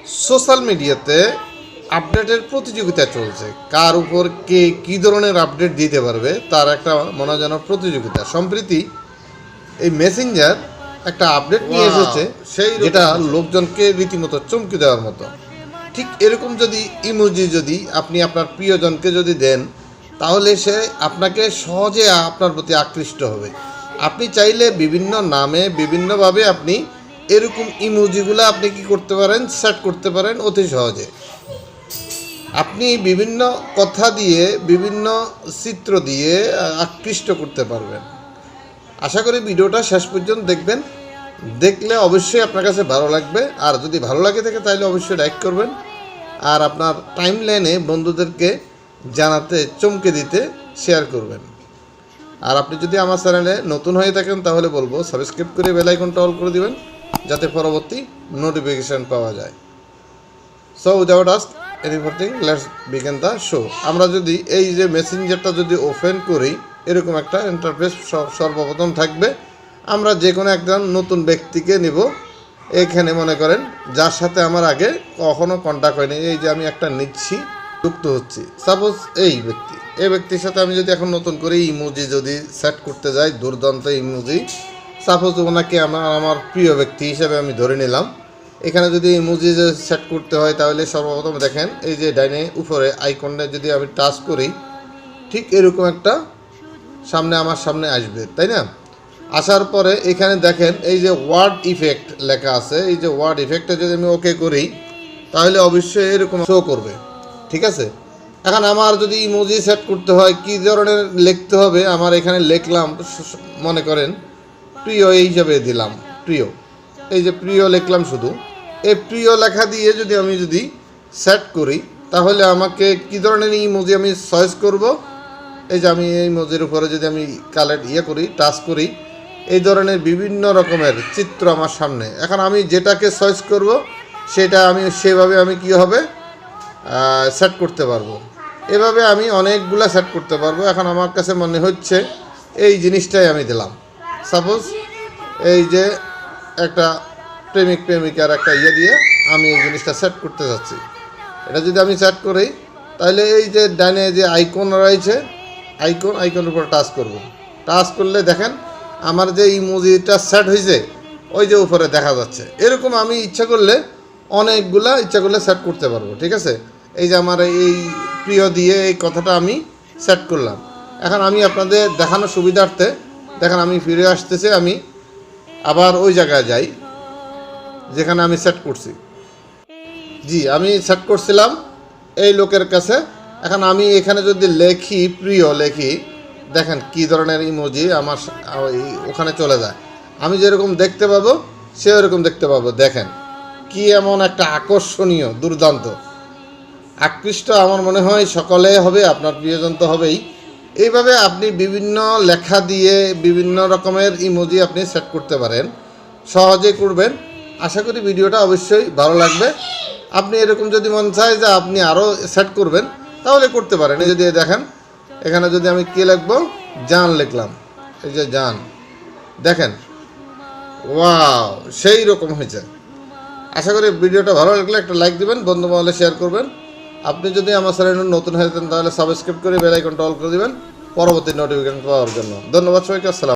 Social মিডিয়াতে আপডেটের প্রতিযোগিতা চলছে, কার উপর কে কী ধরনের আপডেট দিতে পারবে তার একটা মনে যেন প্রতিযোগিতা। সম্প্রতি এই মেসেঞ্জার একটা আপডেট নিয়ে এসেছে, যেটা লোকজনকে রীতিমতো চমকে দেওয়ার মতো। ঠিক এরকম যদি ইমোজি যদি আপনি আপনার প্রিয়জনকে যদি দেন, তাহলে সে আপনাকে সহজে আপনার প্রতি আকৃষ্ট হবে। আপনি চাইলে বিভিন্ন নামে বিভিন্নভাবে আপনি এরকম ইমোজিগুলো আপনি কি করতে পারেন, সেট করতে পারেন অতি সহজে। আপনি বিভিন্ন কথা দিয়ে বিভিন্ন চিত্র দিয়ে আকৃষ্ট করতে পারবেন। আশা করি ভিডিওটা শেষ পর্যন্ত দেখবেন, দেখলে অবশ্যই আপনার কাছে ভালো লাগবে। আর যদি ভালো লাগে থাকে তাহলে অবশ্যই লাইক করবেন, আর আপনার টাইম লাইনে বন্ধুদেরকে জানাতে চমকে দিতে শেয়ার করবেন। আর আপনি যদি আমার চ্যানেলে নতুন হয়ে থাকেন তাহলে বলবো সাবস্ক্রাইব করে বেল আইকনটা অল করে দিবেন, যাতে পরবর্তী নোটিফিকেশান পাওয়া যায়। So without ask anything, let's begin the show. আমরা যদি এই যে মেসেঞ্জারটা যদি ওপেন করি, এরকম একটা ইন্টারফেস সর্বপ্রথম থাকবে। আমরা যে কোনো একজন নতুন ব্যক্তিকে নিব, এখানে মনে করেন যার সাথে আমার আগে কখনো কন্ট্যাক্ট হয়নি, এই যে আমি একটা নিচ্ছি, যুক্ত হচ্ছি। সাপোজ এই ব্যক্তির সাথে আমি যদি এখন নতুন করে ইমোজি যদি সেট করতে যাই, দুর্দান্ত ইমোজি, সাপোজ ওনাকে আমার প্রিয় ব্যক্তি হিসেবে আমি ধরে নিলাম। এখানে যদি ইমোজি সেট করতে হয় তাহলে সর্বপ্রথম দেখেন এই যে ডাইনে উপরে আইকনটা যদি আমি টাচ করি, ঠিক এরকম একটা আমার সামনে আসবে, তাই না? আসার পরে এখানে দেখেন এই যে ওয়ার্ড ইফেক্ট লেখা আছে, এই যে ওয়ার্ড ইফেক্টটা যদি আমি ওকে করি তাহলে অবশ্যই এরকম শো করবে, ঠিক আছে? এখন আমার যদি ইমোজি সেট করতে হয় কী ধরনের লিখতে হবে, আমার এখানে লিখলাম মনে করেন প্রিয় এই হিসাবে দিলাম, প্রিয়, এই যে প্রিয় লিখলাম। শুধু এই প্রিয় লেখা দিয়ে যদি আমি সেট করি তাহলে আমাকে কী ধরনের ইমোজি আমি চয়েস করব, এই যে আমি এই ইমোজির উপরে যদি আমি করি, টাচ করি, এই ধরনের বিভিন্ন রকমের চিত্র আমার সামনে। এখন আমি যেটাকে চয়েস করব সেটা আমি সেভাবে আমি কী হবে সেট করতে পারবো। এভাবে আমি অনেকগুলা সেট করতে পারবো। এখন আমার কাছে মনে হচ্ছে এই জিনিসটাই আমি দিলাম। সাপোজ এই যে একটা প্রেমিকার একটা দিয়ে আমি এই জিনিসটা সেট করতে যাচ্ছি। এটা যদি আমি সেট করি তাহলে এই যে ডাইনে যে আইকন রয়েছে, আইকনের উপর টাচ করব। টাচ করলে দেখেন আমার যে ইমোজিটা সেট হয়েছে ওই যে উপরে দেখা যাচ্ছে। এরকম আমি ইচ্ছা করলে সেট করতে পারবো, ঠিক আছে? এই যে আমার এই প্রিয় দিয়ে এই কথাটা আমি সেট করলাম। এখন আমি আপনাদের দেখানোর সুবিধার্থে দেখেন আমি ফিরে আসতেছি, আমি আবার ওই জায়গায় যাই যেখানে আমি সেট করছি। জি, আমি সেট করছিলাম এই লোকের কাছে। এখন আমি এখানে যদি প্রিয় লেখি, দেখেন কী ধরনের ইমোজি আমার ওখানে চলে যায়। আমি যেরকম দেখতে পাবো সে ওরকম দেখতে পাবো। দেখেন কি এমন একটা আকর্ষণীয়, দুর্দান্ত, আকৃষ্ট আমার মনে হয় সকলে হবে, আপনার প্রিয়জন তো হবেই। এইভাবে আপনি বিভিন্ন লেখা দিয়ে বিভিন্ন রকমের ইমোজি আপনি সেট করতে পারেন, সহজে করবেন। আশা করি ভিডিওটা অবশ্যই ভালো লাগবে। আপনি এরকম যদি মন চায় যে আপনি আরও সেট করবেন তাহলে করতে পারেন। এই যদি দেখেন এখানে যদি আমি কী লিখবো, জান লিখলাম, এই যে জান, দেখেন ওয়াও সেই রকম হয়েছে। আশা করি ভিডিওটা ভালো লাগলে একটা লাইক দিবেন, বন্ধু মহলে শেয়ার করবেন। আপনি যদি আমার চ্যানেলে নতুন হয়ে থাকেন তাহলে সাবস্ক্রাইব করে বেল আইকনটা অল করে দিবেন পরবর্তী নোটিফিকেশন পাওয়ার জন্য। ধন্যবাদ সবাইকে, আসসালাম।